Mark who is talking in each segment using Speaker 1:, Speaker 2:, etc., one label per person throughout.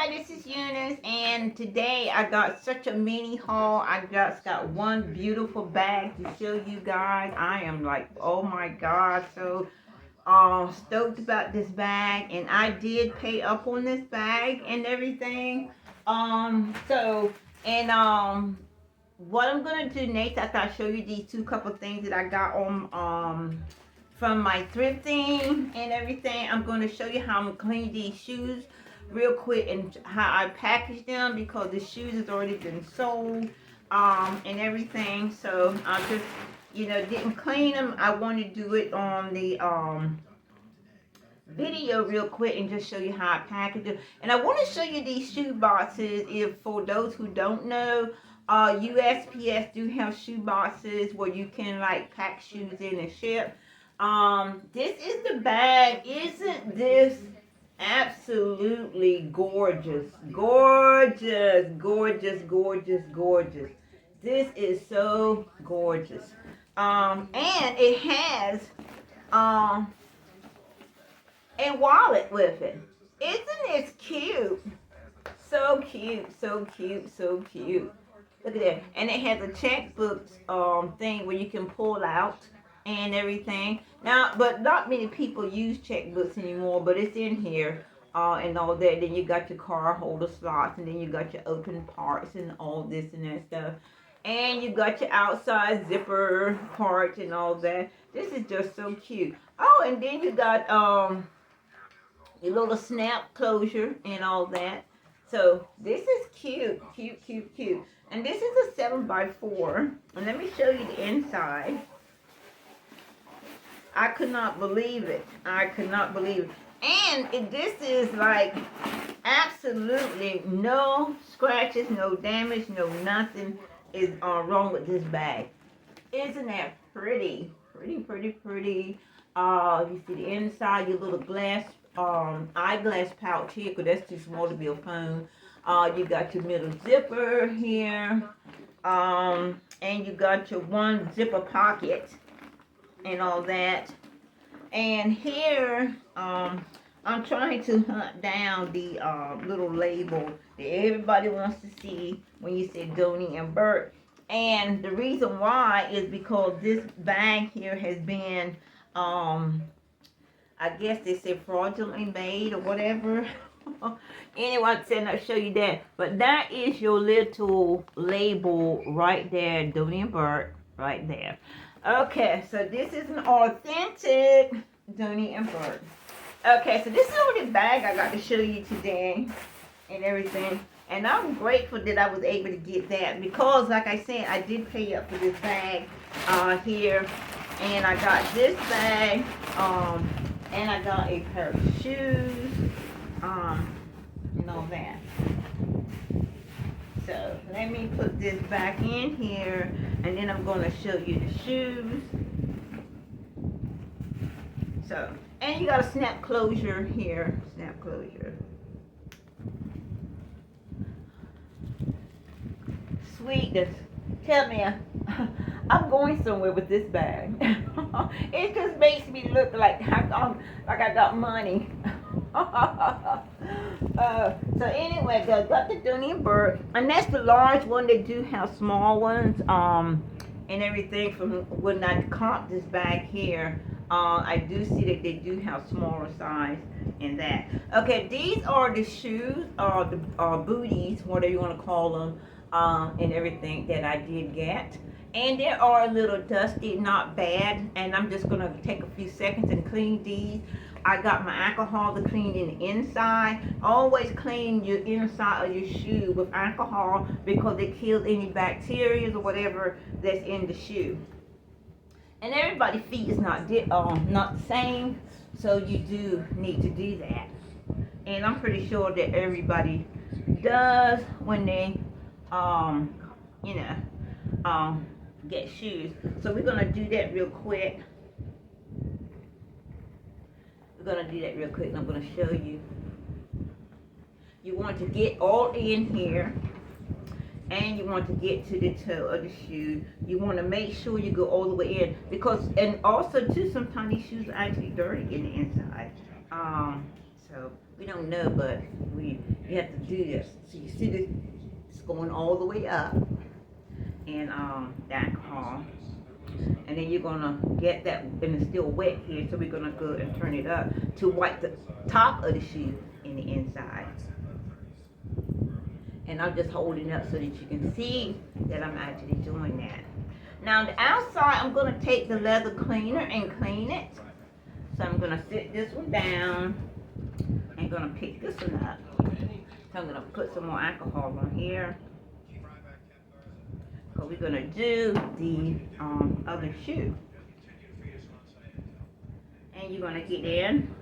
Speaker 1: this is Eunice, and today I got such a mini haul. I just got one beautiful bag to show you guys. I am like, oh my god, so stoked about this bag, and I did pay up on this bag and everything. So and what I'm gonna do next after I show you these two couple things that I got on from my thrifting and everything, I'm going to show you how I'm cleaning these shoes real quick and how I package them because the shoes has already been sold and everything. So I just didn't clean them. I want to do it on the video real quick and just show you how I package them. And I want to show you these shoe boxes. If for those who don't know, USPS do have shoe boxes where you can like pack shoes in and ship. This is the bag. Isn't this absolutely gorgeous? Gorgeous, gorgeous, gorgeous, gorgeous. This is so gorgeous. And it has a wallet with it. Isn't this cute? So cute, so cute, so cute. Look at that. And it has a checkbook thing where you can pull out and everything. Now, but not many people use checkbooks anymore, but it's in here and all that. Then you got your car holder slots, and then you got your open parts and all this and that stuff. And you got your outside zipper part and all that. This is just so cute. Oh, and then you got your little snap closure and all that. So this is cute, cute, cute, cute. And this is a 7x4. And let me show you the inside. I could not believe it. I could not believe it. And this is like absolutely no scratches, no damage, no nothing is wrong with this bag. Isn't that pretty? Pretty, pretty, pretty. You see the inside, your little glass eyeglass pouch here, because that's too small to be a phone. You got your middle zipper here. And you got your one zipper pocket and all that. And here, I'm trying to hunt down the little label that everybody wants to see when you say Dooney and Bourke. And the reason why is because this bag here has been, I guess they say fraudulently made or whatever. Anyway, I said I'll show you that. But that is your little label right there, Dooney and Bourke, right there. Okay, so this is an authentic Dooney and Bourke. Okay, so this is the only bag I got to show you today and everything. And I'm grateful that I was able to get that because, like I said, I did pay up for this bag here. And I got this bag, and I got a pair of shoes, and all that. So let me put this back in here, and then I'm going to show you the shoes. So, and you got a snap closure here, snap closure. Sweetness. Tell me, I'm going somewhere with this bag. It just makes me look like I got money. So anyway, I got the Dooney and Bourke, and that's the large one. They do have small ones, and everything. From when I comp this bag here, I do see that they do have smaller size in that. Okay, these are the shoes, the booties, whatever you want to call them, and everything that I did get. And they are a little dusty, not bad. And I'm just going to take a few seconds and clean these. I got my alcohol to clean in the inside. Always clean your inside of your shoe with alcohol because it kills any bacteria or whatever that's in the shoe. And everybody's feet is not the same, so you do need to do that. And I'm pretty sure that everybody does when they get shoes. So we're gonna do that real quick. And I'm gonna show you. You want to get all in here, and you want to get to the toe of the shoe. You want to make sure you go all the way in because, and also too, sometimes these shoes are actually dirty in the inside. So we don't know, but you have to do this. So you see this, it's going all the way up, and the alcohol. And then you're gonna get that, and it's still wet here, so we're gonna go and turn it up to wipe the top of the shoe and the inside. And I'm just holding it up so that you can see that I'm actually doing that. Now the outside, I'm gonna take the leather cleaner and clean it. So I'm gonna sit this one down and gonna pick this one up. So I'm gonna put some more alcohol on here. So we're gonna do the other shoe. And you're gonna get in.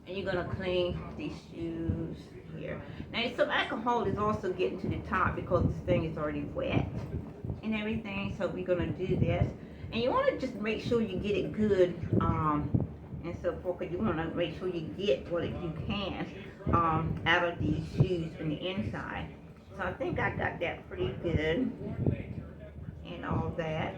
Speaker 1: And you're gonna clean these shoes here. Now some alcohol is also getting to the top because this thing is already wet and everything. So we're gonna do this. And you wanna just make sure you get it good and so forth, because you wanna make sure you get what you can out of these shoes from the inside. So I think I got that pretty good and all that.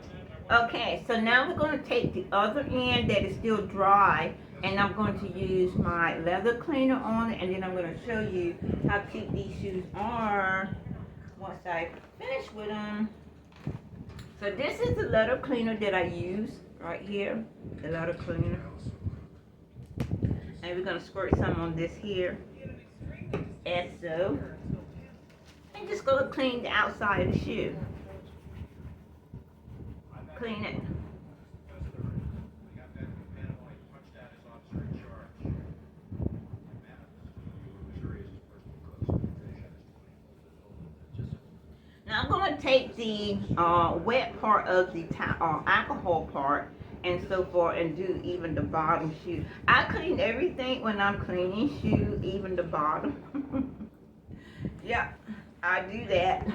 Speaker 1: Okay, so now we're going to take the other end that is still dry, and I'm going to use my leather cleaner on it, and then I'm going to show you how cute these shoes are once I finish with them. So this is the leather cleaner that I use right here, the leather cleaner. And we're going to squirt some on this here, as so. I'm just going to clean the outside of the shoe. Clean it. Now I'm going to take the wet part of the alcohol part and so forth and do even the bottom shoe. I clean everything when I'm cleaning shoe, even the bottom. Yeah, I do that.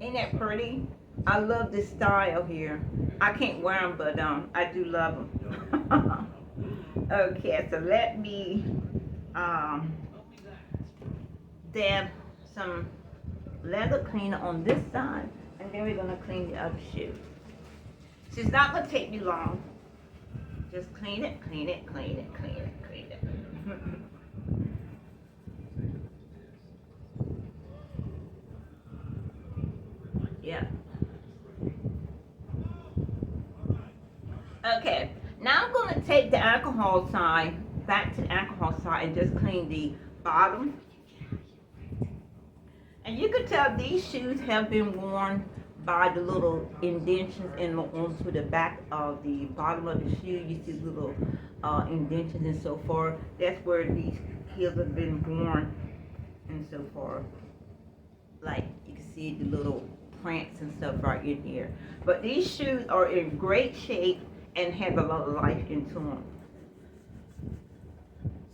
Speaker 1: Ain't that pretty? I love this style here. I can't wear them, but I do love them. Okay, so let me dab some leather cleaner on this side, and then we're gonna clean the other shoe. So it's not gonna take me long. Just clean it, clean it, clean it, clean it, clean it. Yeah. Okay, now I'm going to take the alcohol side, back to the alcohol side, and just clean the bottom. And you can tell these shoes have been worn by the little indentions onto the back of the bottom of the shoe. You see little indentions and so forth. That's where these heels have been worn and so forth. Like you can see the little prints and stuff right in here. But these shoes are in great shape and have a lot of life into them.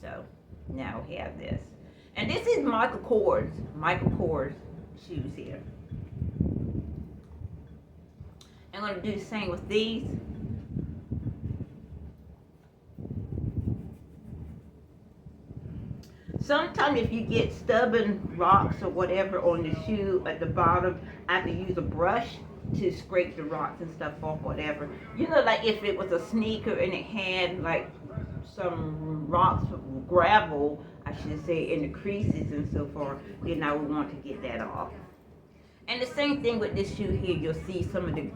Speaker 1: So now we have this. And this is Michael Kors shoes here. I'm going to do the same with these. Sometimes if you get stubborn rocks or whatever on the shoe at the bottom, I have to use a brush to scrape the rocks and stuff off, whatever. You know, like if it was a sneaker and it had like some rocks, gravel, I should say, in the creases and so forth, then I would want to get that off. And the same thing with this shoe here. You'll see some of the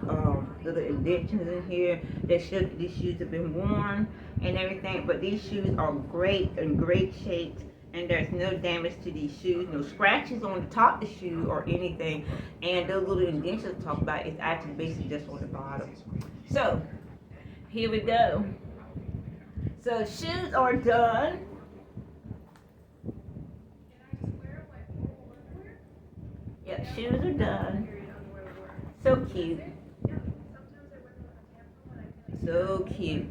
Speaker 1: little indentions in here that show that these shoes have been worn and everything. But these shoes are great, in great shape, and there's no damage to these shoes, no scratches on the top of the shoe or anything. And those little indentions I talk about is actually basically just on the bottom. So here we go. So shoes are done. Yep, shoes are done. So cute. So cute.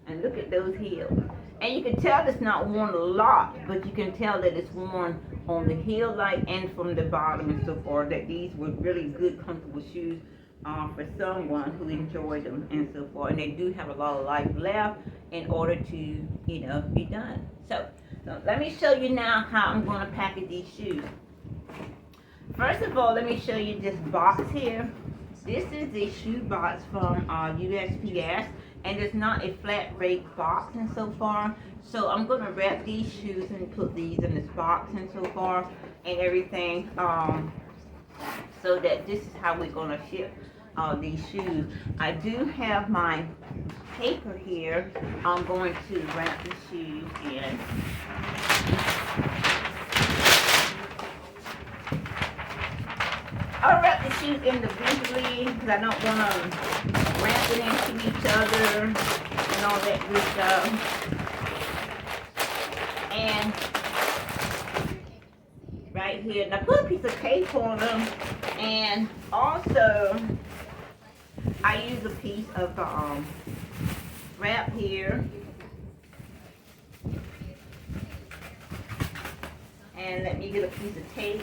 Speaker 1: And look at those heels. And you can tell it's not worn a lot, but you can tell that it's worn on the heel light and from the bottom and so forth, that these were really good, comfortable shoes for someone who enjoyed them and so forth. And they do have a lot of life left in order to, you know, be done. So let me show you now how I'm going to package these shoes. First of all, let me show you this box here. This is the shoe box from USPS, and it's not a flat rate box and so far. So I'm gonna wrap these shoes and put these in this box and so far and everything. So that this is how we're gonna ship these shoes. I do have my paper here. I'm going to wrap the shoes in. I'll wrap the shoes individually because I don't want them wrapping into each other and all that good stuff. And right here, and I put a piece of tape on them, and also I use a piece of wrap here. And let me get a piece of tape.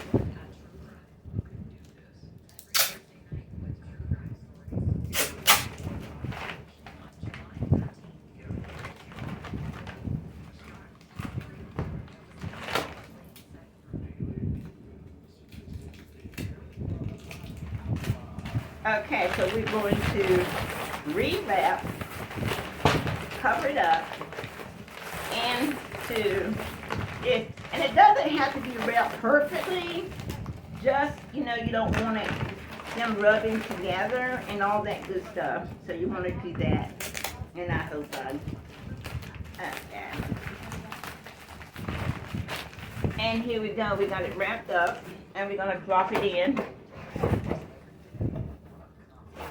Speaker 1: Okay, so we're going to re-wrap, cover it up, and to it. And it doesn't have to be wrapped perfectly. Just, you know, you don't want it them rubbing together and all that good stuff. So you want to do that. And I hope I. Okay. And here we go. We got it wrapped up, and we're gonna drop it in.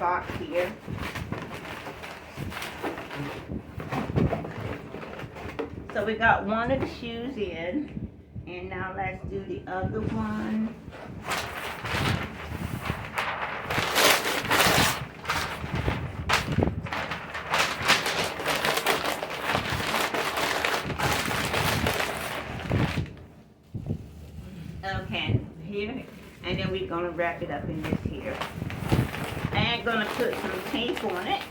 Speaker 1: Box here. So we got one of the shoes in, and now let's do the other one. Okay, here, and then we're gonna wrap it up in this here. And gonna put some tape on it.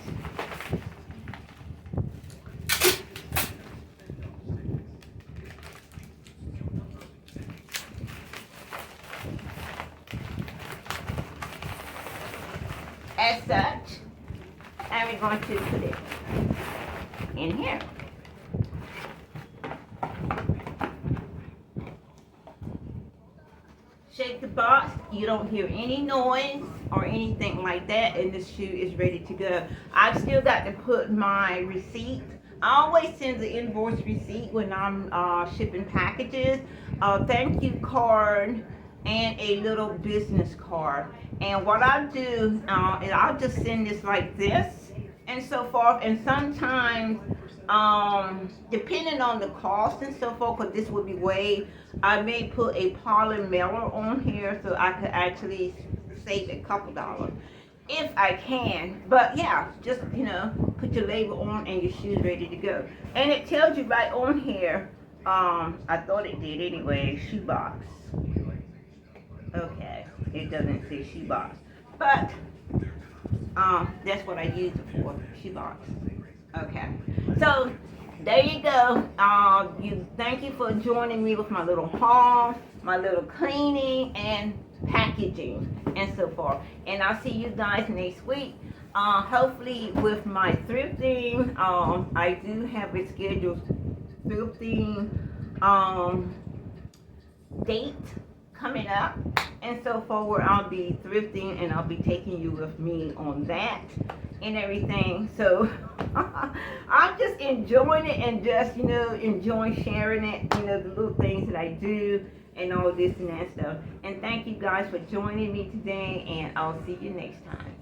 Speaker 1: As such, and we're going to put it in here. Shake the box, you don't hear any noise or anything like that, and this shoe is ready to go. I've still got to put my receipt. I always send the invoice receipt when I'm shipping packages, a thank you card, and a little business card. And what I do is I'll just send this like this and so forth, and sometimes depending on the cost and so forth, because this would be way, I may put a poly mailer on here so I could actually save a couple dollars if I can. But yeah, just, you know, put your label on and your shoe's ready to go. And it tells you right on here, I thought it did anyway, shoebox. Okay, it doesn't say shoebox, but that's what I use it for, shoebox. Okay, so there you go. Thank you for joining me with my little haul, my little cleaning and packaging and so forth. And I'll see you guys next week. Hopefully with my thrifting. I do have a scheduled thrifting date coming up and so forward. I'll be thrifting and I'll be taking you with me on that and everything. So I'm just enjoying it and just, you know, enjoying sharing it, you know, the little things that I do and all this and that stuff. And thank you guys for joining me today, and I'll see you next time.